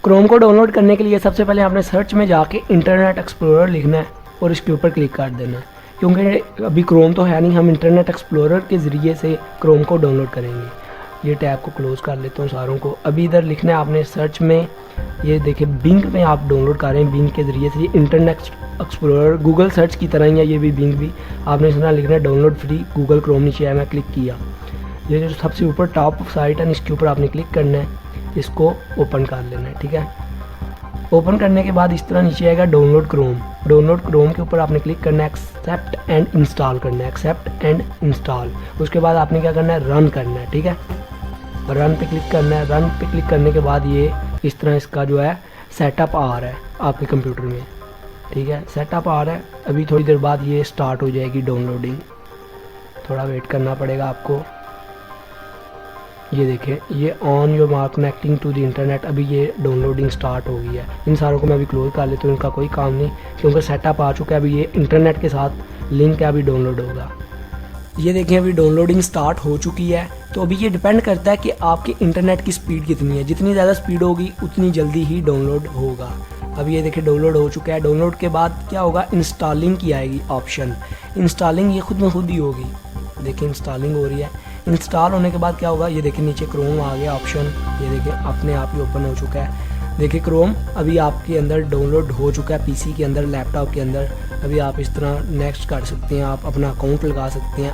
Chrome को download करने के लिए सबसे पहले आपने सर्च में जाके इंटरनेट एक्सप्लोरर लिखना है और इसके ऊपर क्लिक कर देना है, क्योंकि अभी क्रोम तो है नहीं, हम इंटरनेट एक्सप्लोरर के ज़रिए से क्रोम को डाउनलोड करेंगे। ये टैब को क्लोज़ कर लेता हूँ सारों को। अभी इधर लिखना है आपने सर्च में, ये देखिए बिंग में आप डाउनलोड कर रहे हैं बिंग के ज़रिए से। ये इंटरनेट एक्सप्लोरर गूगल सर्च की तरह ही है, ये भी बिंग भी। आपने इसमें लिखना है डाउनलोड फ्री गूगल क्रोम, नीचे है, मैं क्लिक किया। ये जो सबसे ऊपर टॉप साइट है इसके ऊपर आपने क्लिक करना है, इसको ओपन कर लेना है। ठीक है, ओपन करने के बाद इस तरह नीचे आएगा डाउनलोड क्रोम। डाउनलोड क्रोम के ऊपर आपने क्लिक करना है, एक्सेप्ट एंड इंस्टॉल करना है, एक्सेप्ट एंड इंस्टॉल। उसके बाद आपने क्या करना है, रन करना है। ठीक है, रन पे क्लिक करना है। रन पे क्लिक करने के बाद ये इस तरह इसका जो है सेटअप आ रहा है आपके कंप्यूटर में। ठीक है, सेटअप आ रहा है। अभी थोड़ी देर बाद ये स्टार्ट हो जाएगी डाउनलोडिंग, थोड़ा वेट करना पड़ेगा आपको। ये देखें, ये on your mark connecting to the internet, अभी ये डाउनलोडिंग स्टार्ट हो गई है। इन सारों को मैं अभी क्लोज कर लेता हूँ, इनका कोई काम नहीं, क्योंकि सेटअप आ चुका है। अभी ये इंटरनेट के साथ लिंक है, अभी डाउनलोड होगा। ये देखें, अभी डाउनलोडिंग स्टार्ट हो चुकी है। तो अभी ये डिपेंड करता है कि आपके इंटरनेट की स्पीड कितनी है। जितनी ज़्यादा स्पीड होगी उतनी जल्दी ही डाउनलोड होगा। अभी ये देखिए डाउनलोड हो चुका है। डाउनलोड के बाद क्या होगा, इंस्टॉलिंग की आएगी ऑप्शन। इंस्टॉलिंग ये खुद में खुद ही होगी। देखिए इंस्टॉलिंग हो रही है। इंस्टॉल होने के बाद क्या होगा, ये देखिए नीचे क्रोम आ गया ऑप्शन, ये देखिए अपने आप ही ओपन हो चुका है। देखिए क्रोम अभी आपके अंदर डाउनलोड हो चुका है, पीसी के अंदर, लैपटॉप के अंदर। अभी आप इस तरह नेक्स्ट कर सकते हैं, आप अपना अकाउंट लगा सकते हैं।